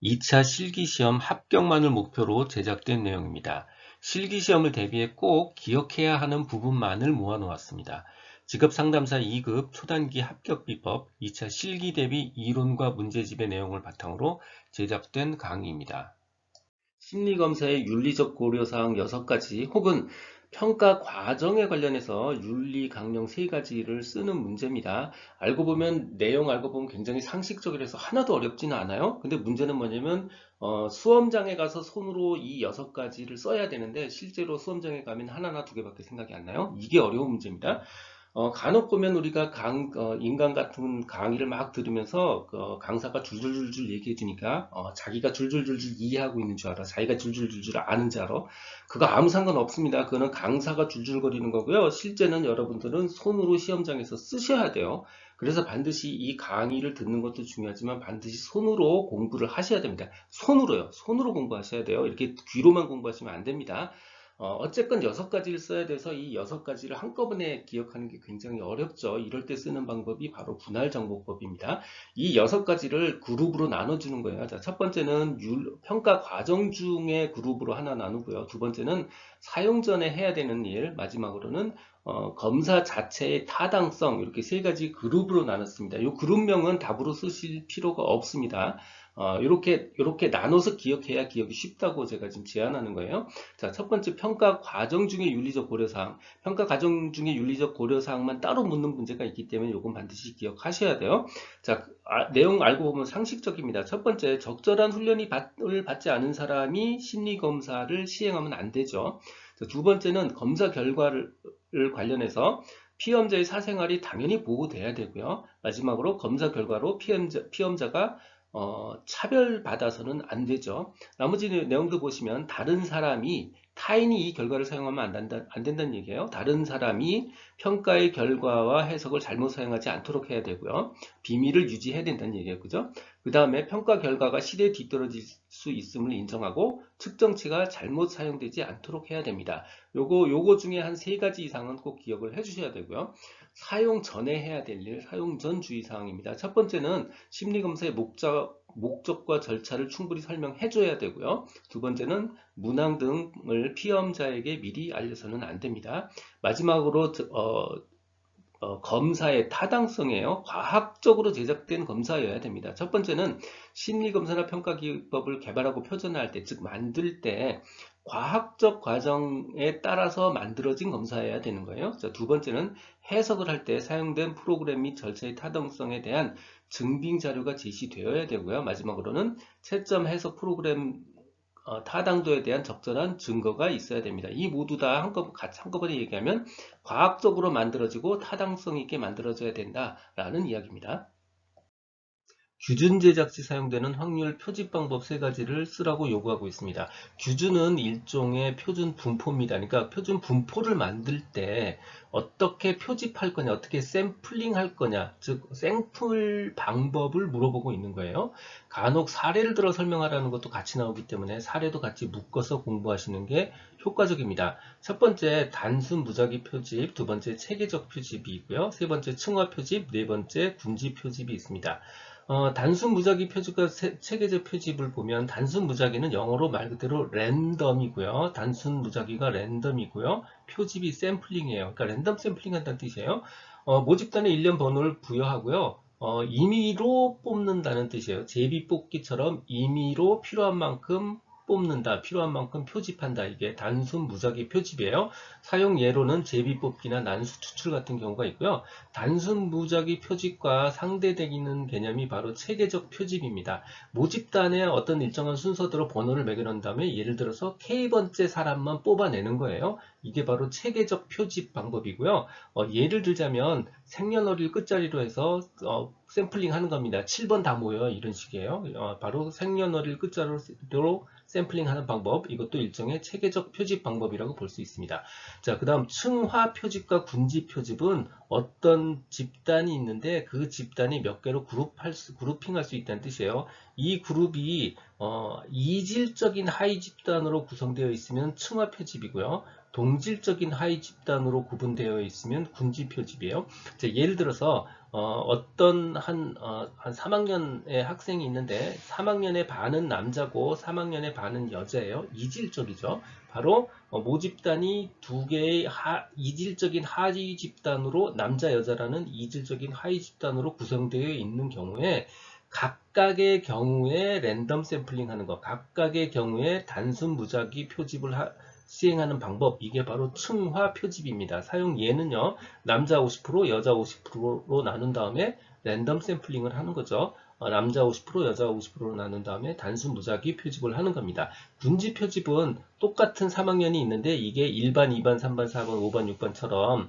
2차 실기시험 합격만을 목표로 제작된 내용입니다. 실기시험을 대비해 꼭 기억해야 하는 부분만을 모아놓았습니다. 직업상담사 2급 초단기 합격 비법 2차 실기 대비 이론과 문제집의 내용을 바탕으로 제작된 강의입니다. 심리검사의 윤리적 고려사항 6가지 혹은 평가 과정에 관련해서 윤리 강령 3가지를 쓰는 문제입니다. 내용 알고 보면 굉장히 상식적이라서 하나도 어렵지는 않아요. 근데 문제는 뭐냐면 수험장에 가서 손으로 이 6가지를 써야 되는데 실제로 수험장에 가면 하나나 2개밖에 생각이 안 나요. 이게 어려운 문제입니다. 간혹 보면 우리가 인간 같은 강의를 막 들으면서 강사가 줄줄줄줄 얘기해 주니까 자기가 줄줄줄줄 이해하고 있는 줄 알아. 자기가 줄줄줄줄 아는 줄 알아. 그거 아무 상관 없습니다. 그거는 강사가 줄줄거리는 거고요. 실제는 여러분들은 손으로 시험장에서 쓰셔야 돼요. 그래서 반드시 이 강의를 듣는 것도 중요하지만 반드시 손으로 공부를 하셔야 됩니다. 손으로요. 손으로 공부하셔야 돼요. 이렇게 귀로만 공부하시면 안 됩니다. 어쨌건 6가지를 써야 돼서 이 6가지를 한꺼번에 기억하는 게 굉장히 어렵죠. 이럴 때 쓰는 방법이 바로 분할정보법입니다. 이 6가지를 그룹으로 나눠주는 거예요. 자, 첫 번째는 평가 과정 중에 그룹으로 하나 나누고요. 두 번째는 사용 전에 해야 되는 일, 마지막으로는 검사 자체의 타당성, 이렇게 3가지 그룹으로 나눴습니다. 이 그룹명은 답으로 쓰실 필요가 없습니다. 이렇게 나눠서 기억해야 기억이 쉽다고 제가 지금 제안하는 거예요. 자, 첫 번째 평가 과정 중에 윤리적 고려사항. 평가 과정 중에 윤리적 고려사항만 따로 묻는 문제가 있기 때문에 이건 반드시 기억하셔야 돼요. 자, 내용 알고 보면 상식적입니다. 첫 번째, 적절한 훈련을 받지 않은 사람이 심리검사를 시행하면 안 되죠. 자, 두 번째는 검사 결과를 관련해서 피험자의 사생활이 당연히 보호돼야 되고요. 마지막으로 검사 결과로 피험자가 차별받아서는 안 되죠. 나머지 내용도 보시면 타인이 이 결과를 사용하면 안 된다는 얘기예요. 다른 사람이 평가의 결과와 해석을 잘못 사용하지 않도록 해야 되고요. 비밀을 유지해야 된다는 얘기예요. 그죠? 그 다음에 평가 결과가 시대에 뒤떨어질 수 있음을 인정하고 측정치가 잘못 사용되지 않도록 해야 됩니다. 요거 중에 한 3가지 이상은 꼭 기억을 해 주셔야 되고요. 사용 전에 해야 될 일, 사용 전 주의사항입니다. 첫 번째는 심리검사의 목적과 절차를 충분히 설명해 줘야 되고요. 두 번째는 문항 등을 피험자에게 미리 알려서는 안 됩니다. 마지막으로 검사의 타당성이에요. 과학적으로 제작된 검사여야 됩니다. 첫 번째는 심리검사나 평가기법을 개발하고 표준화할 때, 즉 만들 때 과학적 과정에 따라서 만들어진 검사여야 되는 거예요. 자, 두 번째는 해석을 할 때 사용된 프로그램 및 절차의 타당성에 대한 증빙 자료가 제시되어야 되고요. 마지막으로는 채점 해석 프로그램 타당도에 대한 적절한 증거가 있어야 됩니다. 이 모두 다 한꺼번에 얘기하면 과학적으로 만들어지고 타당성 있게 만들어져야 된다라는 이야기입니다. 규준 제작 시 사용되는 확률 표집 방법 3가지를 쓰라고 요구하고 있습니다. 규준은 일종의 표준 분포입니다. 그러니까 표준 분포를 만들 때 어떻게 표집할 거냐, 어떻게 샘플링 할 거냐, 즉 샘플 방법을 물어보고 있는 거예요. 간혹 사례를 들어 설명하라는 것도 같이 나오기 때문에 사례도 같이 묶어서 공부하시는 게 효과적입니다. 첫 번째 단순 무작위 표집, 두 번째 체계적 표집이 있고요. 세 번째 층화 표집, 네 번째 군지 표집이 있습니다. 단순 무작위 표집과 체계적 표집을 보면 단순 무작위는 영어로 말 그대로 랜덤이고요. 단순 무작위가 랜덤이고요. 표집이 샘플링이에요. 그러니까 랜덤 샘플링 한다는 뜻이에요. 모집단에 일련 번호를 부여하고요. 임의로 뽑는다는 뜻이에요. 제비 뽑기처럼 임의로 필요한 만큼 뽑는다, 필요한 만큼 표집한다. 이게 단순 무작위 표집이에요. 사용 예로는 제비 뽑기나 난수 추출 같은 경우가 있고요. 단순 무작위 표집과 상대되는 개념이 바로 체계적 표집입니다. 모집단에 어떤 일정한 순서대로 번호를 매겨놓은 다음에 예를 들어서 K번째 사람만 뽑아내는 거예요. 이게 바로 체계적 표집 방법이고요. 예를 들자면 생년월일 끝자리로 해서 샘플링 하는 겁니다. 7번 다 모여 이런 식이에요. 바로 생년월일 끝자리로 샘플링 하는 방법, 이것도 일종의 체계적 표집 방법이라고 볼 수 있습니다. 자, 그 다음 층화 표집과 군지 표집은 어떤 집단이 있는데 그 집단이 몇 개로 그룹핑할 수 있다는 뜻이에요. 이 그룹이 이질적인 하위 집단으로 구성되어 있으면 층화 표집이고요. 동질적인 하위 집단으로 구분되어 있으면 군지 표집이에요. 예를 들어서 어떤 한 3학년의 학생이 있는데 3학년의 반은 남자고 3학년의 반은 여자예요. 이질적이죠. 바로 모집단이 두 개의 이질적인 하위 집단으로 남자 여자라는 이질적인 하위 집단으로 구성되어 있는 경우에 각각의 경우에 랜덤 샘플링 하는 것, 각각의 경우에 단순 무작위 표집을 시행하는 방법, 이게 바로 층화 표집입니다. 사용 예는요, 남자 50%, 여자 50%로 나눈 다음에 랜덤 샘플링을 하는 거죠. 남자 50%, 여자 50%로 나눈 다음에 단순 무작위 표집을 하는 겁니다. 군지 표집은 똑같은 3학년이 있는데 이게 1반, 2반, 3반, 4반, 5반, 6반처럼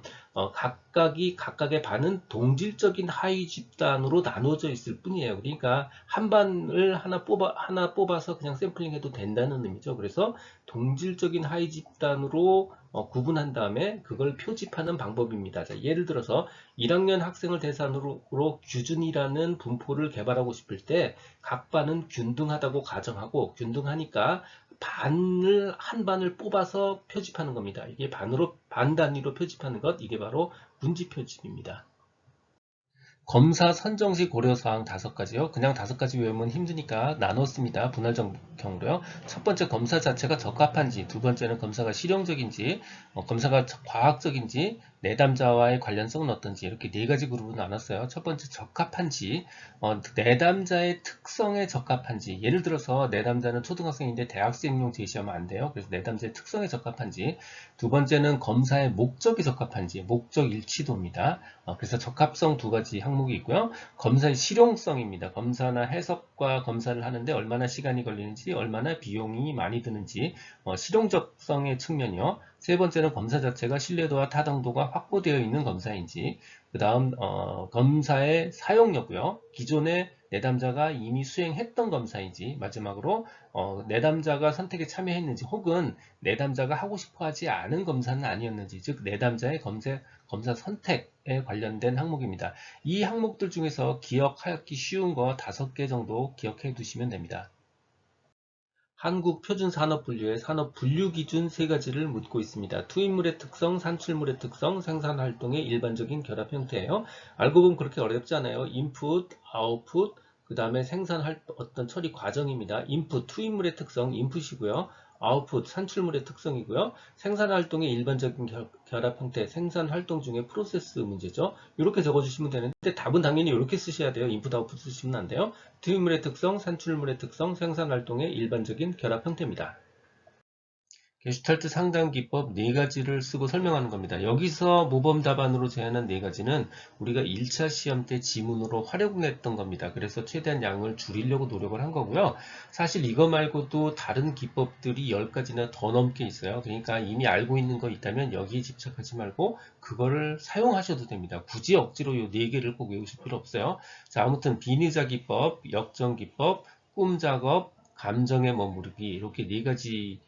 각각의 반은 동질적인 하위 집단으로 나누어져 있을 뿐이에요. 그러니까 한 반을 하나 뽑아서 그냥 샘플링해도 된다는 의미죠. 그래서 동질적인 하위 집단으로 구분한 다음에 그걸 표집하는 방법입니다. 자, 예를 들어서 1학년 학생을 대상으로 규준이라는 분포를 개발하고 싶을 때 각 반은 균등하다고 가정하고, 균등하니까 한 반을 뽑아서 표집하는 겁니다. 이게 반 단위로 표집하는 것, 이게 바로 군지 표집입니다. 검사 선정 시 고려사항 5가지요. 그냥 5가지 외우면 힘드니까 나눴습니다. 분할적 경우로요. 첫 번째, 검사 자체가 적합한지, 두 번째는 검사가 실용적인지, 검사가 과학적인지, 내담자와의 관련성은 어떤지, 이렇게 4가지 그룹으로 나눴어요. 첫 번째, 적합한지, 내담자의 특성에 적합한지, 예를 들어서 내담자는 초등학생인데 대학생용 제시하면 안 돼요. 그래서 내담자의 특성에 적합한지. 두 번째는 검사의 목적이 적합한지, 목적 일치도입니다. 그래서 적합성 2가지 항목이 있고요. 검사의 실용성입니다. 검사나 해석과 검사를 하는데 얼마나 시간이 걸리는지, 얼마나 비용이 많이 드는지, 실용적성의 측면이요. 세 번째는 검사 자체가 신뢰도와 타당도가 확보되어 있는 검사인지, 그 다음 검사의 사용여고요. 기존의 내담자가 이미 수행했던 검사인지, 마지막으로 내담자가 선택에 참여했는지, 혹은 내담자가 하고 싶어 하지 않은 검사는 아니었는지, 즉 내담자의 검사 선택에 관련된 항목입니다. 이 항목들 중에서 기억하기 쉬운 거 5개 정도 기억해 두시면 됩니다. 한국표준산업분류의 산업분류기준 3가지를 묻고 있습니다. 투입물의 특성, 산출물의 특성, 생산활동의 일반적인 결합 형태예요. 알고 보면 그렇게 어렵지 않아요. 인풋, 아웃풋, 그 다음에 어떤 처리 과정입니다. 인풋, 투입물의 특성, 인풋이고요. 아웃풋, 산출물의 특성이고요. 생산활동의 일반적인 결합 형태, 생산활동 중에 프로세스 문제죠. 이렇게 적어주시면 되는데 답은 당연히 이렇게 쓰셔야 돼요. 인풋, 아웃풋 쓰시면 안 돼요. 투입물의 특성, 산출물의 특성, 생산활동의 일반적인 결합 형태입니다. 게슈탈트 상담 기법 4가지를 쓰고 설명하는 겁니다. 여기서 모범 답안으로 제안한 4가지는 우리가 1차 시험 때 지문으로 활용했던 겁니다. 그래서 최대한 양을 줄이려고 노력을 한 거고요. 사실 이거 말고도 다른 기법들이 10가지나 더 넘게 있어요. 그러니까 이미 알고 있는 거 있다면 여기에 집착하지 말고 그거를 사용하셔도 됩니다. 굳이 억지로 이 4개를 꼭 외우실 필요 없어요. 자, 아무튼 비의자 기법, 역정 기법, 꿈 작업, 감정에 머무르기, 이렇게 4가지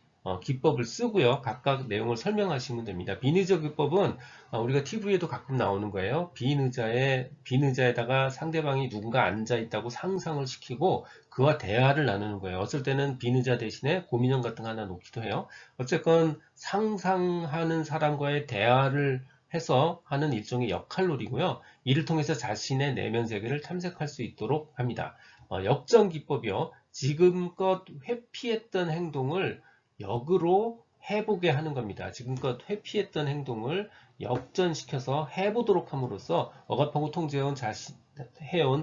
기법을 쓰고요. 각각 내용을 설명하시면 됩니다. 비의자 기법은 우리가 TV에도 가끔 나오는 거예요. 빈의자에다가 상대방이 누군가 앉아 있다고 상상을 시키고 그와 대화를 나누는 거예요. 어쩔 때는 빈의자 대신에 고민형 같은 거 하나 놓기도 해요. 어쨌건 상상하는 사람과의 대화를 해서 하는 일종의 역할놀이고요. 이를 통해서 자신의 내면 세계를 탐색할 수 있도록 합니다. 역전 기법이요. 지금껏 회피했던 행동을 역으로 해보게 하는 겁니다. 지금껏 회피했던 행동을 역전시켜서 해보도록 함으로써 억압하고 통제해온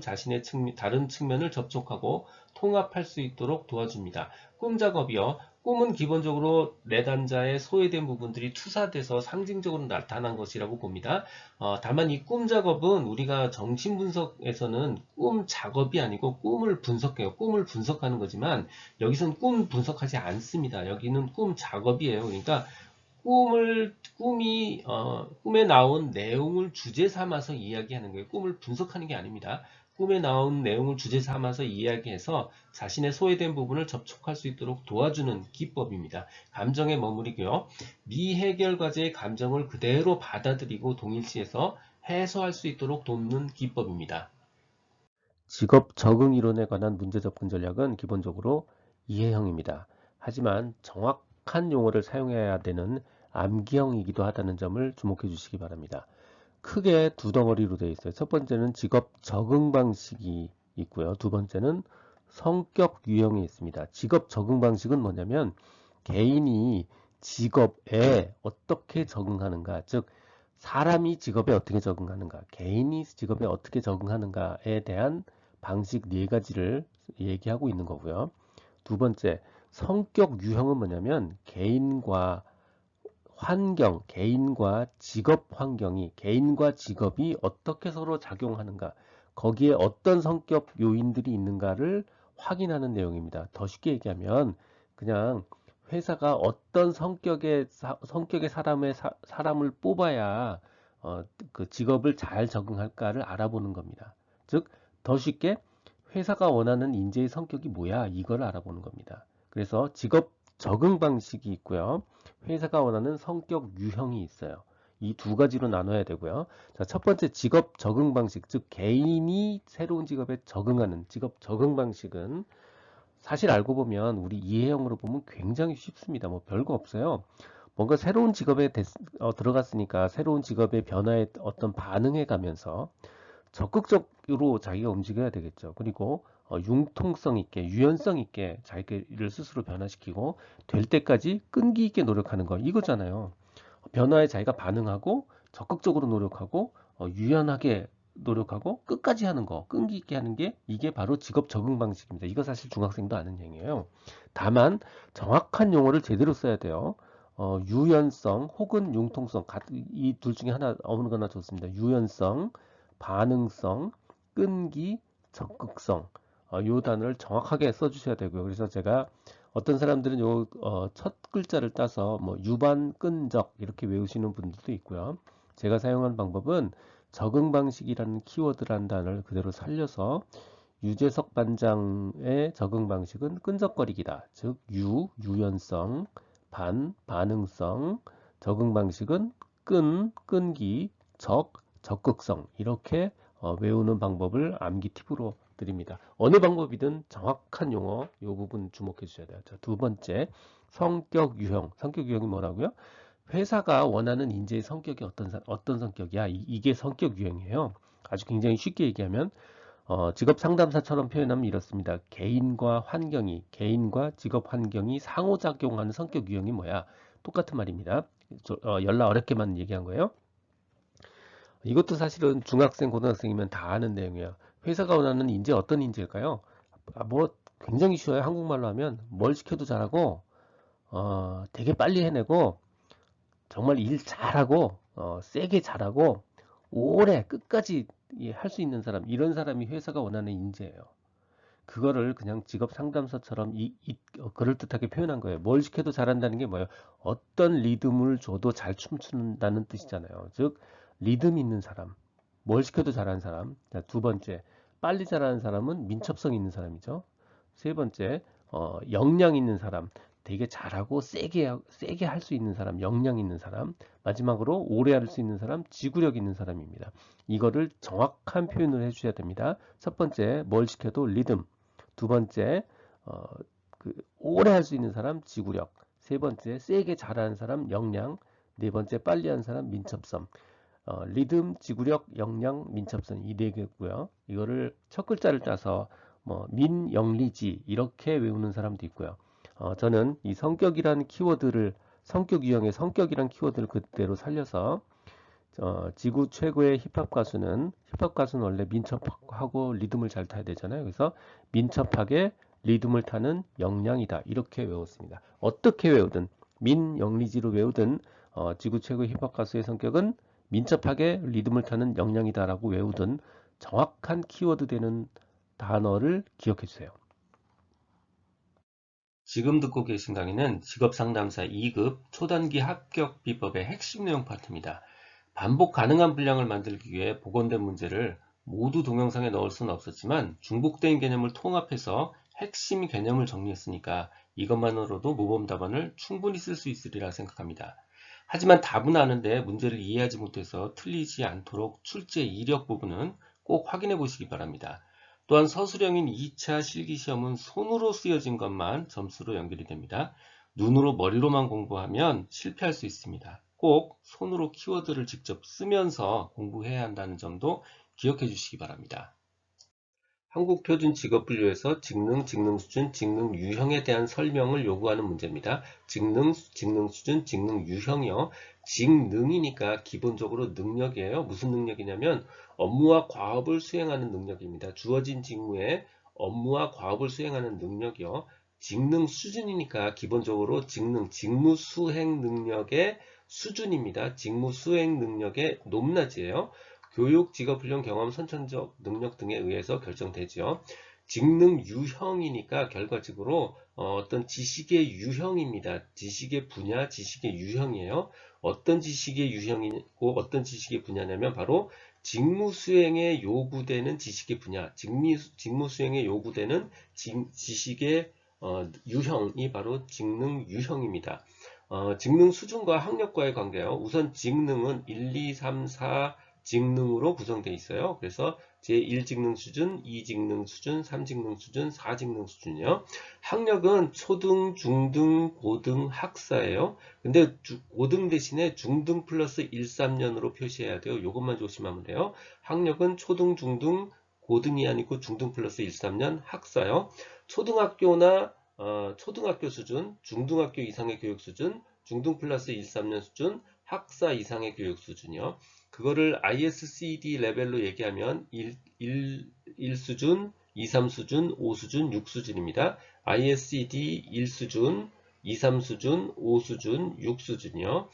자신의 다른 측면을 접촉하고 통합할 수 있도록 도와줍니다. 꿈 작업이요. 꿈은 기본적으로 내담자의 소외된 부분들이 투사돼서 상징적으로 나타난 것이라고 봅니다. 다만 이 꿈 작업은 우리가 정신분석에서는 꿈 작업이 아니고 꿈을 분석해요. 꿈을 분석하는 거지만 여기서는 꿈 분석하지 않습니다. 여기는 꿈 작업이에요. 그러니까 꿈에 나온 내용을 주제 삼아서 이야기하는 거예요. 꿈을 분석하는 게 아닙니다. 꿈에 나온 내용을 주제 삼아서 이야기해서 자신의 소외된 부분을 접촉할 수 있도록 도와주는 기법입니다. 감정에 머무르고요. 미해결 과제의 감정을 그대로 받아들이고 동일시해서 해소할 수 있도록 돕는 기법입니다. 직업 적응 이론에 관한 문제 접근 전략은 기본적으로 이해형입니다. 하지만 정확한 용어를 사용해야 되는 암기형이기도 하다는 점을 주목해 주시기 바랍니다. 크게 두 덩어리로 되어 있어요. 첫 번째는 직업 적응 방식이 있고요. 두 번째는 성격 유형이 있습니다. 직업 적응 방식은 뭐냐면 개인이 직업에 어떻게 적응하는가, 즉 사람이 직업에 어떻게 적응하는가, 개인이 직업에 어떻게 적응하는가에 대한 방식 네 가지를 얘기하고 있는 거고요. 두 번째, 성격 유형은 뭐냐면 개인과 환경, 개인과 직업 환경이, 개인과 직업이 어떻게 서로 작용하는가, 거기에 어떤 성격 요인들이 있는가를 확인하는 내용입니다. 더 쉽게 얘기하면 그냥 회사가 어떤 성격의 사람을 뽑아야 그 직업을 잘 적응할까를 알아보는 겁니다. 즉, 더 쉽게 회사가 원하는 인재의 성격이 뭐야, 이걸 알아보는 겁니다. 그래서 직업 적응 방식이 있고요. 회사가 원하는 성격 유형이 있어요. 이 두 가지로 나눠야 되고요. 자, 첫 번째 직업 적응 방식, 즉 개인이 새로운 직업에 적응하는 직업 적응 방식은 사실 알고 보면 우리 이해형으로 보면 굉장히 쉽습니다. 뭐 별거 없어요. 뭔가 새로운 직업에 들어갔으니까 새로운 직업의 변화에 어떤 반응해 가면서 적극적으로 자기가 움직여야 되겠죠. 그리고 융통성 있게, 유연성 있게 자기를 스스로 변화시키고 될 때까지 끈기 있게 노력하는 거 이거잖아요. 변화에 자기가 반응하고 적극적으로 노력하고 유연하게 노력하고 끝까지 하는 거, 끈기 있게 하는 게 이게 바로 직업 적응 방식입니다. 이거 사실 중학생도 아는 얘기예요. 다만 정확한 용어를 제대로 써야 돼요. 유연성 혹은 융통성 이 둘 중에 하나 어느 거나 좋습니다. 유연성, 반응성, 끈기, 적극성 요 단어를 정확하게 써주셔야 되고요. 그래서 제가 어떤 사람들은 요 첫 글자를 따서 뭐 유반, 끈적 이렇게 외우시는 분들도 있고요. 제가 사용한 방법은 적응 방식이라는 키워드라는 단어를 그대로 살려서 유재석 반장의 적응 방식은 끈적거리기다. 즉 유연성, 반응성, 적응 방식은 끈기, 적극성 이렇게 외우는 방법을 암기 팁으로 드립니다. 어느 방법이든 정확한 용어 이 부분 주목해 주셔야 돼요. 자, 두 번째 성격 유형. 성격 유형이 뭐라고요? 회사가 원하는 인재의 성격이 어떤 성격이야? 이게 성격 유형이에요. 아주 굉장히 쉽게 얘기하면 직업 상담사처럼 표현하면 이렇습니다. 개인과 직업 환경이 상호작용하는 성격 유형이 뭐야? 똑같은 말입니다. 연락 어렵게만 얘기한 거예요. 이것도 사실은 중학생, 고등학생이면 다 아는 내용이에요. 회사가 원하는 인재 어떤 인재일까요? 뭐 굉장히 쉬워요. 한국말로 하면 뭘 시켜도 잘하고 되게 빨리 해내고 정말 일 잘하고 세게 잘하고 오래 끝까지 할 수 있는 사람 이런 사람이 회사가 원하는 인재예요. 그거를 그냥 직업 상담사처럼 그럴듯하게 표현한 거예요. 뭘 시켜도 잘한다는 게 뭐예요? 어떤 리듬을 줘도 잘 춤춘다는 뜻이잖아요. 즉 리듬 있는 사람, 뭘 시켜도 잘하는 사람. 자, 두 번째, 빨리 잘하는 사람은 민첩성 있는 사람이죠. 세 번째, 역량 있는 사람, 되게 잘하고 세게 할 수 있는 사람, 역량 있는 사람. 마지막으로 오래 할 수 있는 사람, 지구력 있는 사람입니다. 이거를 정확한 표현을 해주셔야 됩니다. 첫 번째, 뭘 시켜도 리듬. 두 번째, 어, 오래 할 수 있는 사람, 지구력. 세 번째, 세게 잘하는 사람, 역량. 네 번째, 빨리 하는 사람, 민첩성. 리듬, 지구력, 역량, 민첩성 이 네 개고요. 이거를 첫 글자를 따서 뭐 민영리지 이렇게 외우는 사람도 있고요. 저는 이 성격이라는 키워드를 성격 유형의 성격이라는 키워드를 그대로 살려서 지구 최고의 힙합 가수는 원래 민첩하고 리듬을 잘 타야 되잖아요. 그래서 민첩하게 리듬을 타는 역량이다. 이렇게 외웠습니다. 어떻게 외우든 민영리지로 외우든 지구 최고의 힙합 가수의 성격은 민첩하게 리듬을 타는 역량이다라고 외우든 정확한 키워드 되는 단어를 기억해 주세요. 지금 듣고 계신 강의는 직업상담사 2급 초단기 합격 비법의 핵심 내용 파트입니다. 반복 가능한 분량을 만들기 위해 복원된 문제를 모두 동영상에 넣을 수는 없었지만 중복된 개념을 통합해서 핵심 개념을 정리했으니까 이것만으로도 모범 답안을 충분히 쓸 수 있으리라 생각합니다. 하지만 답은 아는데 문제를 이해하지 못해서 틀리지 않도록 출제 이력 부분은 꼭 확인해 보시기 바랍니다. 또한 서술형인 2차 실기시험은 손으로 쓰여진 것만 점수로 연결이 됩니다. 눈으로 머리로만 공부하면 실패할 수 있습니다. 꼭 손으로 키워드를 직접 쓰면서 공부해야 한다는 점도 기억해 주시기 바랍니다. 한국표준직업분류에서 직능, 직능수준, 직능유형에 대한 설명을 요구하는 문제입니다. 직능, 직능수준, 직능유형이요. 직능이니까 기본적으로 능력이에요. 무슨 능력이냐면 업무와 과업을 수행하는 능력입니다. 주어진 직무에 업무와 과업을 수행하는 능력이요. 직능 수준이니까 기본적으로 직능, 직무 수행 능력의 수준입니다. 직무 수행 능력의 높낮이에요. 교육, 직업훈련, 경험, 선천적 능력 등에 의해서 결정되죠. 직능 유형이니까 결과적으로 어떤 지식의 유형입니다. 지식의 분야, 지식의 유형이에요. 어떤 지식의 유형이고 어떤 지식의 분야냐면 바로 직무 수행에 요구되는 지식의 분야, 직무 수행에 요구되는 지식의 유형이 바로 직능 유형입니다. 직능 수준과 학력과의 관계요. 우선 직능은 1, 2, 3, 4 직능으로 구성되어 있어요. 그래서 제1직능 수준, 2직능 수준, 3직능 수준, 4직능 수준이요. 학력은 초등, 중등, 고등, 학사예요. 근데 고등 대신에 중등 플러스 1, 3년으로 표시해야 돼요. 이것만 조심하면 돼요. 학력은 초등, 중등, 고등이 아니고 중등 플러스 1, 3년 학사요. 초등학교나 초등학교 수준, 중등학교 이상의 교육 수준, 중등 플러스 1, 3년 수준, 학사 이상의 교육 수준이요. 그거를 ISCD 레벨로 얘기하면 1 수준, 2, 3 수준, 5 수준, 6 수준입니다. ISCD 1 수준, 2, 3 수준, 5 수준, 6 수준이요.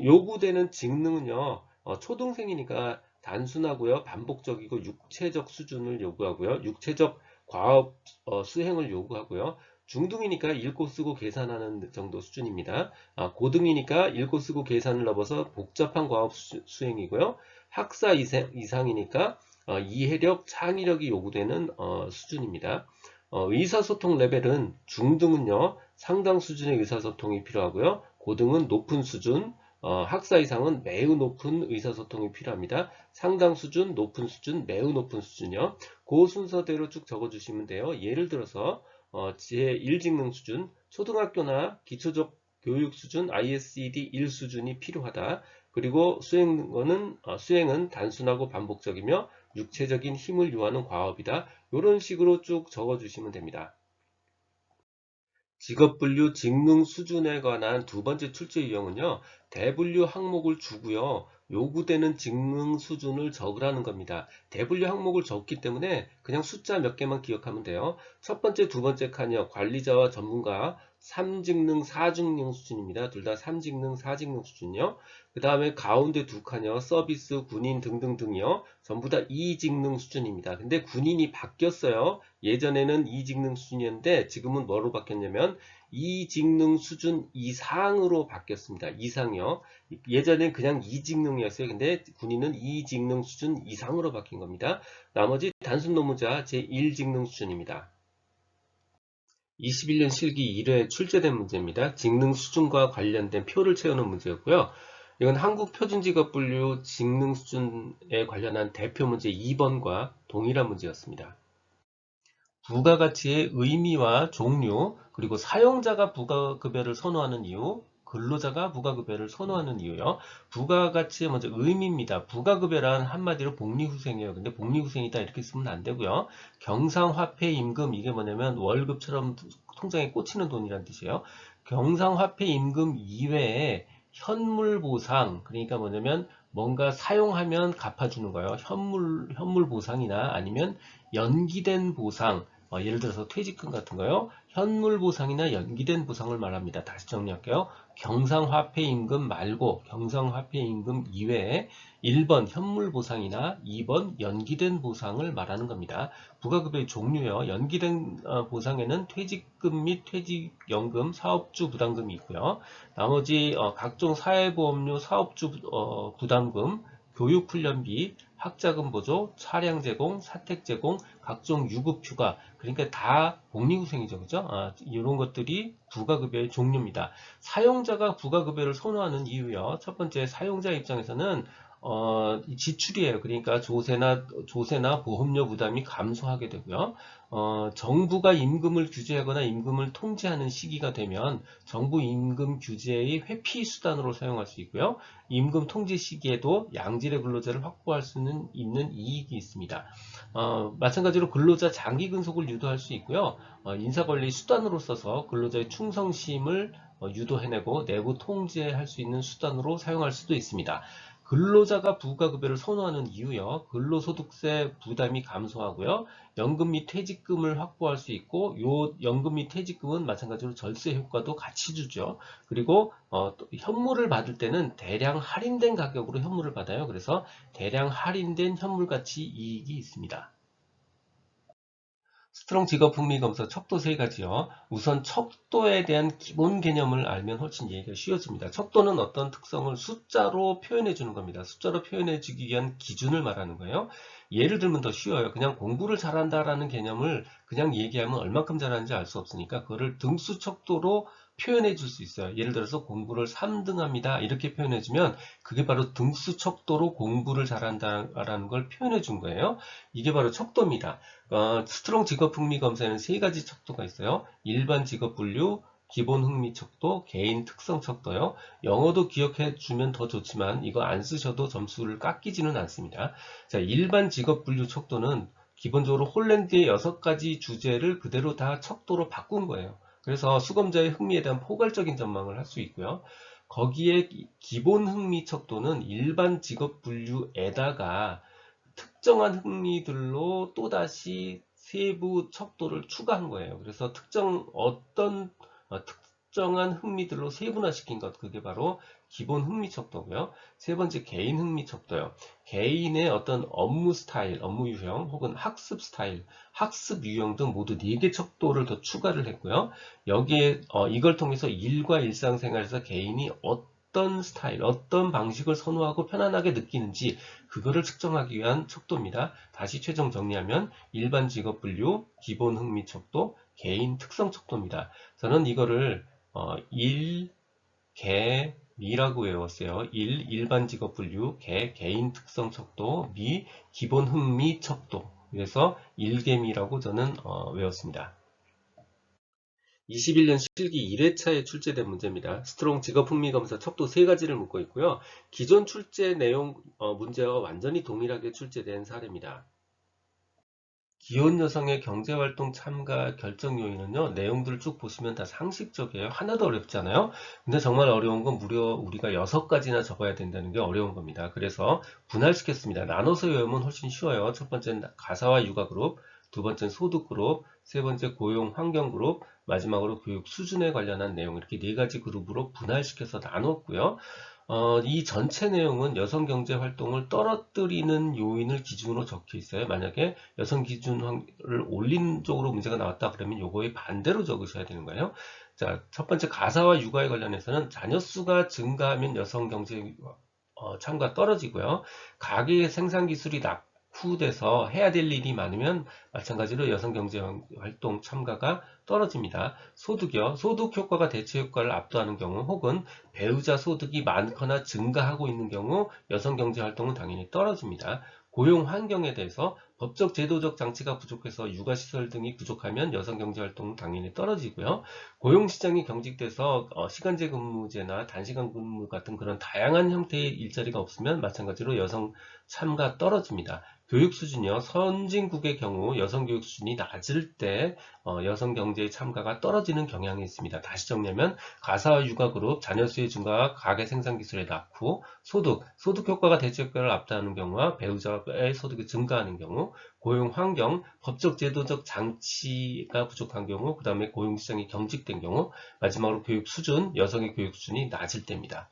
요구되는 직능은요. 초등생이니까 단순하고요. 반복적이고 육체적 수준을 요구하고요. 육체적 과업 수행을 요구하고요. 중등이니까 읽고 쓰고 계산하는 정도 수준입니다. 고등이니까 읽고 쓰고 계산을 넘어서 복잡한 과업 수행이고요. 학사 이상이니까 이해력, 창의력이 요구되는 수준입니다. 의사소통 레벨은 중등은요, 상당 수준의 의사소통이 필요하고요. 고등은 높은 수준, 학사 이상은 매우 높은 의사소통이 필요합니다. 상당 수준, 높은 수준, 매우 높은 수준이요. 그 순서대로 쭉 적어주시면 돼요. 예를 들어서 제1직능 수준, 초등학교나 기초적 교육 수준 ISCD 1 수준이 필요하다. 그리고 수행은 단순하고 반복적이며 육체적인 힘을 요하는 과업이다. 이런 식으로 쭉 적어주시면 됩니다. 직업분류 직능 수준에 관한 두 번째 출제 유형은요. 대분류 항목을 주고요. 요구되는 직능 수준을 적으라는 겁니다. 대분류 항목을 적기 때문에 그냥 숫자 몇 개만 기억하면 돼요. 첫 번째, 두 번째 칸이요. 관리자와 전문가 3직능, 4직능 수준입니다. 둘 다 3직능, 4직능 수준이요. 그 다음에 가운데 두 칸이요. 서비스, 군인 등등등이요. 전부 다 2직능 수준입니다. 근데 군인이 바뀌었어요. 예전에는 2직능 수준이었는데 지금은 뭐로 바뀌었냐면 2직능 수준 이상으로 바뀌었습니다. 이상이요. 예전엔 그냥 2직능이었어요. 근데 군인은 2직능 수준 이상으로 바뀐 겁니다. 나머지 단순 노무자 제1직능 수준입니다. 21년 실기 1회 출제된 문제입니다. 직능 수준과 관련된 표를 채우는 문제였고요. 이건 한국표준직업분류 직능 수준에 관련한 대표 문제 2번과 동일한 문제였습니다. 부가가치의 의미와 종류, 그리고 사용자가 부가급여를 선호하는 이유, 근로자가 부가급여를 선호하는 이유요. 부가가치의 먼저 의미입니다. 부가급여란 한마디로 복리후생이에요. 근데 복리후생이다 이렇게 쓰면 안 되고요. 경상화폐임금 이게 뭐냐면 월급처럼 통장에 꽂히는 돈이란 뜻이에요. 경상화폐임금 이외에 현물보상, 그러니까 뭐냐면 뭔가 사용하면 갚아주는 거예요. 현물 보상이나 아니면 연기된 보상, 예를 들어서 퇴직금 같은 거요. 현물 보상이나 연기된 보상을 말합니다. 다시 정리할게요. 경상화폐임금 말고 경상화폐임금 이외에 1번 현물 보상이나 2번 연기된 보상을 말하는 겁니다. 부가급여의 종류요. 연기된 보상에는 퇴직금 및 퇴직연금, 사업주 부담금이 있고요. 나머지 각종 사회보험료, 사업주 부담금, 교육훈련비, 학자금 보조, 차량 제공, 사택 제공, 각종 유급휴가, 그러니까 다 복리후생이죠, 그죠? 이런 것들이 부가급여의 종류입니다. 사용자가 부가급여를 선호하는 이유요. 첫 번째, 사용자 입장에서는 이 지출이에요. 그러니까 조세나 보험료 부담이 감소하게 되고요. 정부가 임금을 규제하거나 임금을 통제하는 시기가 되면 정부 임금 규제의 회피 수단으로 사용할 수 있고요. 임금 통제 시기에도 양질의 근로자를 확보할 수는 있는 이익이 있습니다. 마찬가지로 근로자 장기 근속을 유도할 수 있고요. 인사관리 수단으로 써서 근로자의 충성심을 유도해내고 내부 통제할 수 있는 수단으로 사용할 수도 있습니다. 근로자가 부가급여를 선호하는 이유요. 근로소득세 부담이 감소하고요. 연금 및 퇴직금을 확보할 수 있고 요 연금 및 퇴직금은 마찬가지로 절세 효과도 같이 주죠. 그리고 또 현물을 받을 때는 대량 할인된 가격으로 현물을 받아요. 그래서 대량 할인된 현물가치 이익이 있습니다. 스트롱 직업 흥미 검사 척도 세 가지요. 우선 척도에 대한 기본 개념을 알면 훨씬 이해가 쉬워집니다. 척도는 어떤 특성을 숫자로 표현해 주는 겁니다. 숫자로 표현해 주기 위한 기준을 말하는 거예요. 예를 들면 더 쉬워요. 그냥 공부를 잘한다라는 개념을 그냥 얘기하면 얼마큼 잘하는지 알 수 없으니까 그거를 등수 척도로 표현해 줄 수 있어요. 예를 들어서 공부를 3등 합니다. 이렇게 표현해 주면 그게 바로 등수 척도로 공부를 잘한다라는 걸 표현해 준 거예요. 이게 바로 척도입니다. 스트롱 직업 흥미 검사에는 세 가지 척도가 있어요. 일반 직업 분류, 기본 흥미 척도, 개인 특성 척도요. 영어도 기억해 주면 더 좋지만 이거 안 쓰셔도 점수를 깎이지는 않습니다. 자, 일반 직업 분류 척도는 기본적으로 홀랜드의 6가지 주제를 그대로 다 척도로 바꾼 거예요. 그래서 수검자의 흥미에 대한 포괄적인 전망을 할 수 있고요. 거기에 기본 흥미 척도는 일반 직업 분류에다가 특정한 흥미들로 또다시 세부 척도를 추가한 거예요. 그래서 특정한 흥미들로 세분화시킨 것, 그게 바로 기본 흥미 척도고요. 세 번째 개인 흥미 척도요. 개인의 어떤 업무 스타일, 업무 유형 혹은 학습 스타일, 학습 유형 등 모두 4개 척도를 더 추가를 했고요. 여기에 이걸 통해서 일과 일상생활에서 개인이 어떤 스타일, 어떤 방식을 선호하고 편안하게 느끼는지 그거를 측정하기 위한 척도입니다. 다시 최종 정리하면 일반 직업 분류, 기본 흥미 척도, 개인 특성 척도입니다. 저는 이거를 일, 개, 미라고 외웠어요. 일반 직업 분류, 개인 특성 척도, 기본 흥미 척도. 그래서 일개미라고 저는 외웠습니다. 21년 실기 1회차에 출제된 문제입니다. 스트롱 직업 흥미 검사 척도 세 가지를 묻고 있고요. 기존 출제 내용 문제와 완전히 동일하게 출제된 사례입니다. 기혼 여성의 경제활동 참가 결정 요인은요, 내용들을 쭉 보시면 다 상식적이에요. 하나도 어렵지 않아요. 근데 정말 어려운 건 무려 우리가 6가지나 적어야 된다는 게 어려운 겁니다. 그래서 분할시켰습니다. 나눠서 외우면 훨씬 쉬워요. 첫 번째는 가사와 육아 그룹, 두 번째는 소득 그룹, 세 번째 고용 환경 그룹, 마지막으로 교육 수준에 관련한 내용, 이렇게 4가지 그룹으로 분할시켜서 나눴고요. 이 전체 내용은 여성 경제 활동을 떨어뜨리는 요인을 기준으로 적혀 있어요. 만약에 여성 기준을 올린 쪽으로 문제가 나왔다 그러면 요거에 반대로 적으셔야 되는 거예요. 자, 첫 번째 가사와 육아에 관련해서는 자녀 수가 증가하면 여성 경제 참가 떨어지고요. 가계 생산 기술이 낙후돼서 해야 될 일이 많으면 마찬가지로 여성 경제 활동 참가가 떨어집니다. 소득이요. 소득 효과가 대체 효과를 압도하는 경우 혹은 배우자 소득이 많거나 증가하고 있는 경우 여성 경제 활동은 당연히 떨어집니다. 고용 환경에 대해서 법적 제도적 장치가 부족해서 육아시설 등이 부족하면 여성 경제 활동은 당연히 떨어지고요. 고용시장이 경직돼서 시간제 근무제나 단시간 근무 같은 그런 다양한 형태의 일자리가 없으면 마찬가지로 여성 참가 떨어집니다. 교육 수준이요. 선진국의 경우 여성 교육 수준이 낮을 때 여성 경제의 참가가 떨어지는 경향이 있습니다. 다시 정리하면 가사와 육아 그룹, 자녀 수의 증가와 가계 생산 기술의 낙후, 소득 효과가 대체 효과를 앞다하는 경우와 배우자의 소득이 증가하는 경우, 고용 환경, 법적 제도적 장치가 부족한 경우, 그 다음에 고용시장이 경직된 경우, 마지막으로 교육 수준, 여성의 교육 수준이 낮을 때입니다.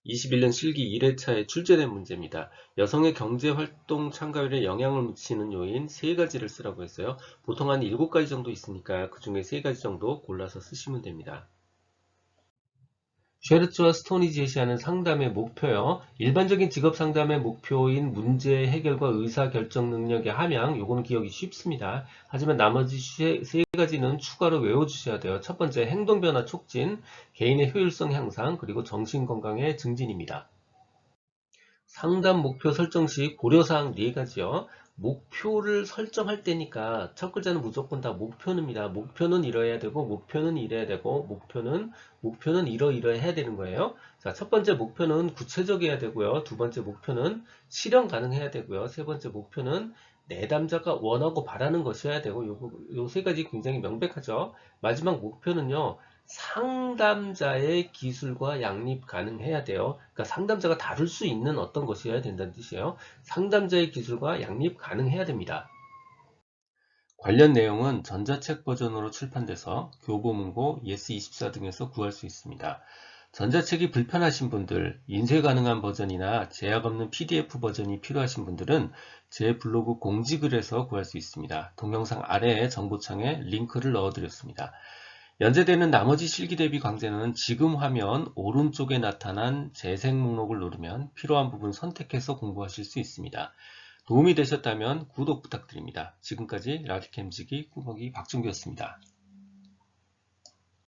21년 실기 1회차에 출제된 문제입니다. 여성의 경제활동 참가율에 영향을 미치는 요인 3가지를 쓰라고 했어요. 보통 한 7가지 정도 있으니까 그 중에 3가지 정도 골라서 쓰시면 됩니다. 쉐르츠와 스톤이 제시하는 상담의 목표요. 일반적인 직업 상담의 목표인 문제 해결과 의사결정 능력의 함양, 요거는 기억이 쉽습니다. 하지만 나머지 세 가지는 추가로 외워주셔야 돼요. 첫 번째, 행동변화 촉진, 개인의 효율성 향상, 그리고 정신건강의 증진입니다. 상담 목표 설정 시 고려사항 4가지요. 목표를 설정할 때니까 첫 글자는 무조건 다 목표는입니다. 목표는 이뤄야 되고, 목표는 이래야 되고, 목표는 이러해야 되는 거예요. 자, 첫 번째 목표는 구체적이어야 되고요. 두 번째 목표는 실현 가능해야 되고요. 세 번째 목표는 내담자가 원하고 바라는 것이어야 되고, 요 세 가지 굉장히 명백하죠. 마지막 목표는요, 상담자의 기술과 양립 가능해야 돼요. 그러니까 상담자가 다룰 수 있는 어떤 것이어야 된다는 뜻이에요. 상담자의 기술과 양립 가능해야 됩니다. 관련 내용은 전자책 버전으로 출판돼서 교보문고, 예스24 등에서 구할 수 있습니다. 전자책이 불편하신 분들, 인쇄 가능한 버전이나 제약 없는 PDF 버전이 필요하신 분들은 제 블로그 공지글에서 구할 수 있습니다. 동영상 아래에 정보창에 링크를 넣어드렸습니다. 연재되는 나머지 실기 대비 강좌는 지금 화면 오른쪽에 나타난 재생 목록을 누르면 필요한 부분 선택해서 공부하실 수 있습니다. 도움이 되셨다면 구독 부탁드립니다. 지금까지 라디캠지기 꾸벅이 박준규였습니다.